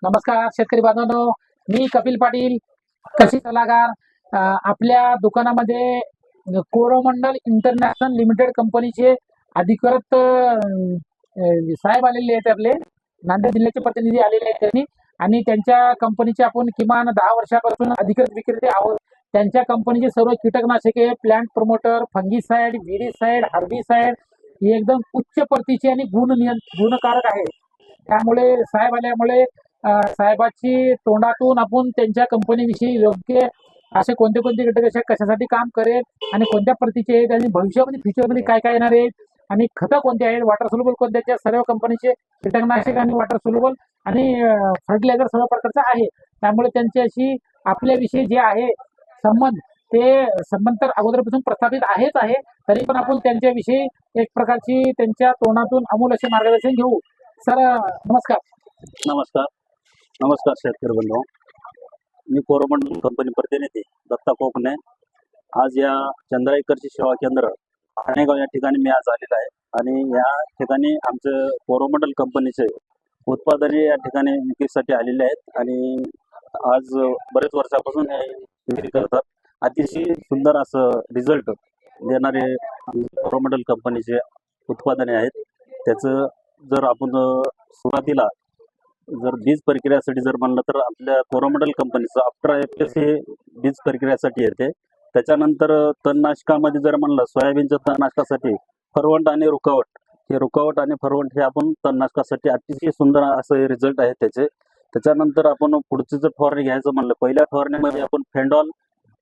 नमस्कार शेतकरी बांधवांनो, मी कपिल पाटील, कृषी सल्लागार. आपल्या दुकानामध्ये कोरोमंडल इंटरनॅशनल लिमिटेड कंपनीचे अधिकृत साहेब आलेले आहेत. आपले नांदेड जिल्ह्याचे प्रतिनिधी आलेले आहेत त्यांनी, आणि त्यांच्या कंपनीचे आपण किमान 10 वर्षापासून अधिकृत विक्रेते आहोत. त्यांच्या कंपनीचे सर्व कीटकनाशके, प्लांट प्रमोटर, फंगीसाइड, विडीसाइड, हर्बिसाइड हे एकदम उच्च प्रतीचे आणि गुणकारक आहे. त्यामुळे साहेब आल्यामुळे साहेबाची तोंडातून आपण त्यांच्या कंपनीविषयी योग्य असे कोणते कोणते घटक कशासाठी काम करेल आणि कोणत्या प्रतीचे आहेत आणि भविष्यामध्ये फ्युचरमध्ये काय काय येणार आहेत आणि खतं कोणते आहेत, वॉटर सोल्युबल कोणत्या आहेत, सर्व कंपनीचे कीटकनाशक आणि वॉटर सोल्युबल आणि फर्टिलायझर सर्व प्रकारचं आहे. त्यामुळे त्यांच्याशी आपल्याविषयी जे आहे संबंध, ते संबंध तर अगोदरपासून प्रस्थापित आहेच आहे. तरी पण आपण त्यांच्याविषयी एक प्रकारची त्यांच्या तोंडातून अमूल असे मार्गदर्शन घेऊ. सर नमस्कार. नमस्कार. नमस्कार शेतकरी बंधू. मी कोरोमंडल कंपनी प्रतिनिधी दत्ता कोकणे. आज या चंद्राई कृषी सेवा केंद्र ठाणेगाव या ठिकाणी मी आज आलेला आहे आणि या ठिकाणी आमचं कोरोमंडल कंपनीचे उत्पादने या ठिकाणी विक्रीसाठी आलेले आहेत आणि आज बरेच वर्षापासून हे विक्री करतात. अतिशय सुंदर असं रिझल्ट देणारे कोरोमंडल कंपनीचे उत्पादने आहेत. त्याचं जर आपण सुरुवातीला जर बीज प्रक्रियासाठी जर म्हणलं तर आपल्या कोरोमंडल कंपनीचं आफ्टर एफएस हे बीज प्रक्रियासाठी येते. त्याच्यानंतर तणनाशकामध्ये जर म्हणलं सोयाबीनच्या तणनाशकासाठी फरवंट आणि रुकावट, हे रुकावट आणि फरवंट हे आपण तणनाशकासाठी अतिशय सुंदर असं रिझल्ट आहे त्याचे. त्याच्यानंतर आपण पुढचं जर फवारणी घ्यायचं म्हणलं, पहिल्या फवारणीमध्ये आपण फेंडॉल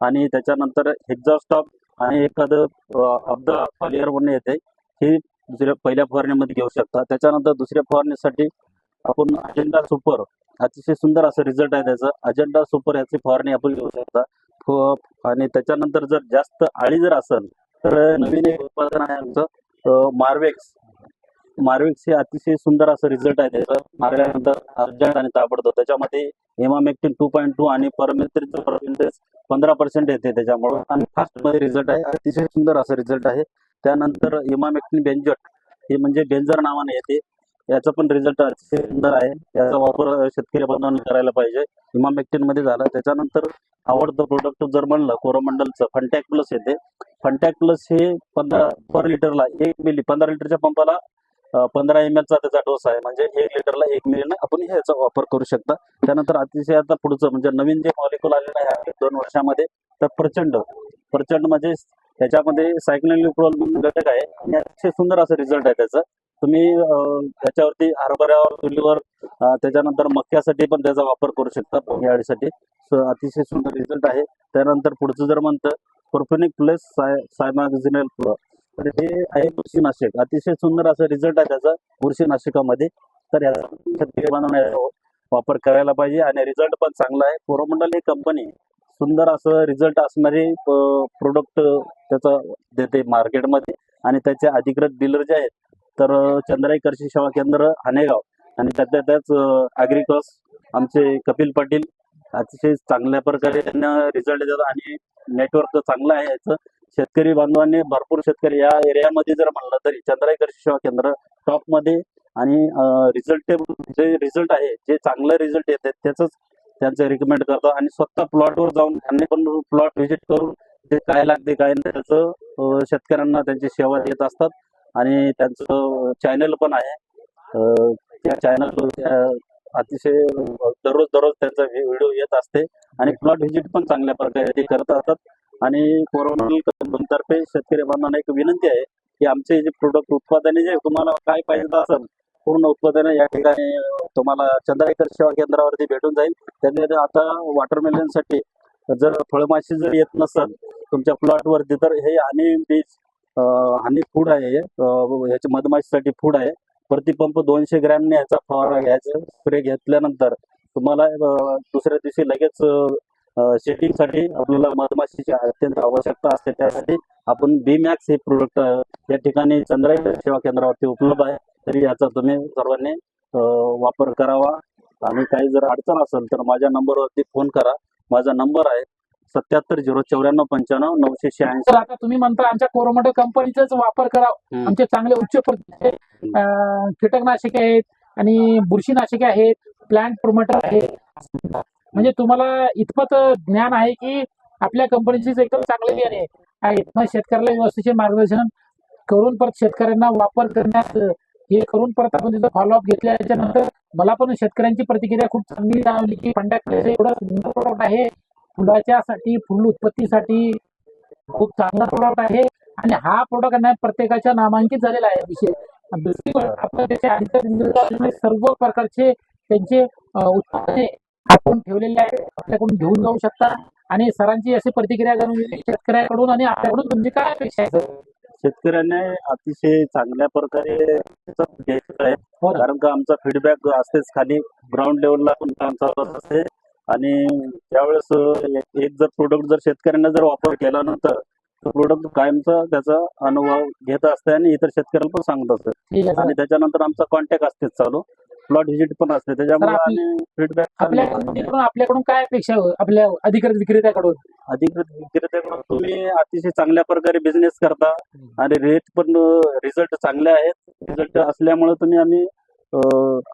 आणि त्याच्यानंतर हेक्झास्टॉप आणि एखादं अब्दा फॉलियर म्हणून येते, हे दुसऱ्या पहिल्या फवारणीमध्ये घेऊ शकता. त्याच्यानंतर दुसऱ्या फवारणीसाठी आपण अजेंडा सुपर, अतिशय सुंदर असं रिझल्ट आहे त्याचा. अजेंडा सुपर याची फवारणी आपण घेऊ शकता. आणि त्याच्यानंतर जर जास्त आळी जर असेल तर नवीन एक उत्पादन आहे आमचं मार्वेक्स. मार्वेक्स हे अतिशय सुंदर असं रिझल्ट आहे त्याचा. मारल्यानंतर अर्जंट आणि ताबडतोब त्याच्यामध्ये इमामेक्टिन 2.2 आणि परमेथ्रिनचं पर्सेंटेज 15% येते त्याच्यामुळे आणि फास्ट मध्ये रिझल्ट आहे. अतिशय सुंदर असं रिझल्ट आहे. त्यानंतर इमामेक्टिन बेंजट हे म्हणजे बेंजर नावाने येते, याचा पण रिझल्ट अतिशय सुंदर आहे. याचा वापर शेतकरी बांधवांनी करायला पाहिजे. इमामेक्टिन मध्ये झाला. त्याच्यानंतर आवडतं प्रोडक्ट जर म्हणलं कोरोमंडलचं फंटॅक प्लस येते. फंटॅक प्लस हे 15 पर लिटरला 1 मिली, 15 लिटरच्या पंपाला 15 ml चा त्याचा डोस आहे. म्हणजे 1 लिटरला 1 मिलीने आपण ह्याचा वापर करू शकता. त्यानंतर अतिशय आता पुढचं म्हणजे नवीन जे मॉलिक्युल आलेलं आहे 2 वर्षामध्ये, तर प्रचंड म्हणजे त्याच्यामध्ये सायक्लोनिप्रोल म्हणून घटक आहे आणि अतिशय सुंदर असं रिझल्ट आहे त्याचा. तुम्ही त्याच्यावरती हरभऱ्यावर, तुरीवर, त्याच्यानंतर मक्यासाठी पण त्याचा वापर करू शकता यासाठी. अतिशय सुंदर रिझल्ट आहे. त्यानंतर पुढचं जर म्हणतं परफेनिक प्लस सायमॅक्झिनल प्रो, तर हे आहे बुरशीनाशक. अतिशय सुंदर असं रिझल्ट आहे त्याचा बुरशीनाशकामध्ये. तर याचा शेतकरी बांधवांना वापर करायला पाहिजे आणि रिझल्ट पण चांगला आहे. कोरोमंडल ही कंपनी सुंदर असं रिझल्ट असणारे प्रोडक्ट त्याचा देते मार्केटमध्ये आणि त्याचे अधिकृत डीलर जे आहेत तर चंद्राई कृषी सेवा केंद्र हाणेगाव आणि त्याच ॲग्रिकॉस आमचे कपिल पाटील अतिशय चांगल्या प्रकारे त्यांना रिझल्ट देतात आणि नेटवर्क चांगलं आहे याचं. शेतकरी बांधवांनी भरपूर शेतकरी या एरियामध्ये जर म्हणलं तरी चंद्राई कृषी सेवा केंद्र टॉपमध्ये आणि जे रिझल्ट आहे, जे चांगलं रिझल्ट येते त्याच त्यांचं रिकमेंड करतो आणि स्वतः प्लॉटवर जाऊन त्यांनी पण प्लॉट व्हिजिट करून ते काय लागते काय नाही त्याचं शेतकऱ्यांना त्यांची सेवा देत असतात. आणि त्यांचं चॅनल पण आहे. त्या चॅनल अतिशय दररोज त्यांचा व्हिडिओ येत असते आणि प्लॉट व्हिजिट पण चांगल्या प्रकारे ते करत असतात. आणि कोरोमंडल तर्फे शेतकरी बांधवांना एक विनंती आहे की आमचे जे प्रोडक्ट उत्पादने जे तुम्हाला काय पाहिजे असेल पूर्ण उत्पादने या ठिकाणी तुम्हाला चंद्राई कृषी सेवा केंद्रावरती भेटून जाईल. त्यामध्ये आता वॉटरमेलनसाठी जर फळमाशी जर येत नसेल तुमच्या प्लॉटवरती तर हे हनी बीज हनी फूड आहे, ह्याच्या मधमाशीसाठी फूड आहे. प्रतिपंप 200 ग्रॅमने याचा फवारा घ्यायचा. स्प्रे घेतल्यानंतर तुम्हाला दुसऱ्या दिवशी लगेच शेटिंगसाठी आपल्याला मधमाशीची अत्यंत आवश्यकता असते. त्यासाठी आपण बी मॅक्स हे प्रोडक्ट या ठिकाणी चंद्राई सेवा केंद्रावरती उपलब्ध आहे. तरी याचा तुम्ही सर्वांनी वापर करावा आणि काही जर अडचण असेल तर माझ्या नंबरवरती फोन करा. माझा नंबर आहे 77 094 95 986. तर आता तुम्ही म्हणता आमच्या कोरोमंडल कंपनीचाच वापर करा. आमचे चांगले उच्च प्रतीचे कीटकनाशके आहेत आणि बुरशीनाशके आहेत, प्लांट प्रोमोटर आहे. म्हणजे तुम्हाला इतपत ज्ञान आहे की आपल्या कंपनीचीच एकदम चांगले बियाणे आहेत. मग शेतकऱ्याला व्यवस्थित मार्गदर्शन करून परत शेतकऱ्यांना वापर करण्यात हे करून परत आपण तिथं फॉलोअप घेतल्याच्या नंतर मला पण शेतकऱ्यांची प्रतिक्रिया खूप चांगली जाणवली की पंढरपूरचे एवढं सुंदर प्रोडक्ट आहे. फुलाच्यासाठी, फुल उत्पत्तीसाठी खूप चांगला प्रोडक्ट आहे आणि हा प्रोडक्ट प्रत्येकाच्या नामांकित झालेला आहे. विषय आणि दुसरी गोष्ट, आपण त्याचे अधिकारी सर्व प्रकारचे त्यांचे उत्पादने आपण ठेवलेले आहे, आपल्याकडून घेऊन जाऊ शकता. आणि सरांची अशी प्रतिक्रिया जाणून घेतली शेतकऱ्याकडून आणि आपल्याकडून तुमची काय अपेक्षा आहे सर? शेतकऱ्यांना अतिशय चांगल्या प्रकारे त्याचा घ्यायचं आहे. हो ना. कारण का आमचा फीडबॅक असतेच खाली ग्राउंड लेवलला पण काम चालू असते. आणि त्यावेळेस एक जर प्रोडक्ट जर शेतकऱ्यांना जर वापर केला नंतर प्रोडक्ट कायमचा त्याचा अनुभव घेत असते आणि इतर शेतकऱ्याला पण सांगत असते. ठीक आहे आणि सर. त्याच्यानंतर आमचा कॉन्टॅक्ट असतेच चालू, प्लॉट व्हिजिट पण असते. त्याच्यामुळे आपली- आणि फीडबॅक आपल्या आपल्याकडून काय अपेक्षा आहे आपल्या अधिकृत विक्रेत्याकडून? अधिकृत विक्रेत्याकडून तुम्ही अतिशय चांगल्या प्रकारे बिझनेस करता आणि रेट पण रिझल्ट चांगले आहेत. रिझल्ट असल्यामुळे तुम्ही आम्ही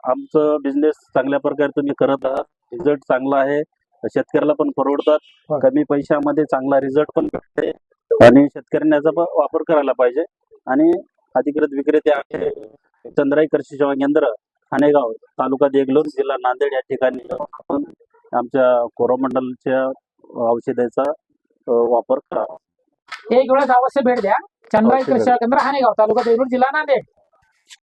आमचं बिझनेस चांगल्या प्रकारे तुम्ही करत आहात. रिझल्ट चांगला आहे, शेतकऱ्याला पण परवडतात, हो. कमी पैशामध्ये चांगला रिझल्ट पण भेटते आणि शेतकऱ्यांनी याचा वापर करायला पाहिजे. आणि अधिकृत विक्रेते आहे चंद्राई कृषी सेवा केंद्र, ठाणेगाव, तालुका देगलूर, जिल्हा नांदेड या ठिकाणी आपण आमच्या कोरोमंडलच्या औषधाचा वापर करा. एक वेळेस अवश्य भेट द्या. चंद्राई कृषी केंद्र, हानेगाव, तालुका देगलूर, जिल्हा नांदेड.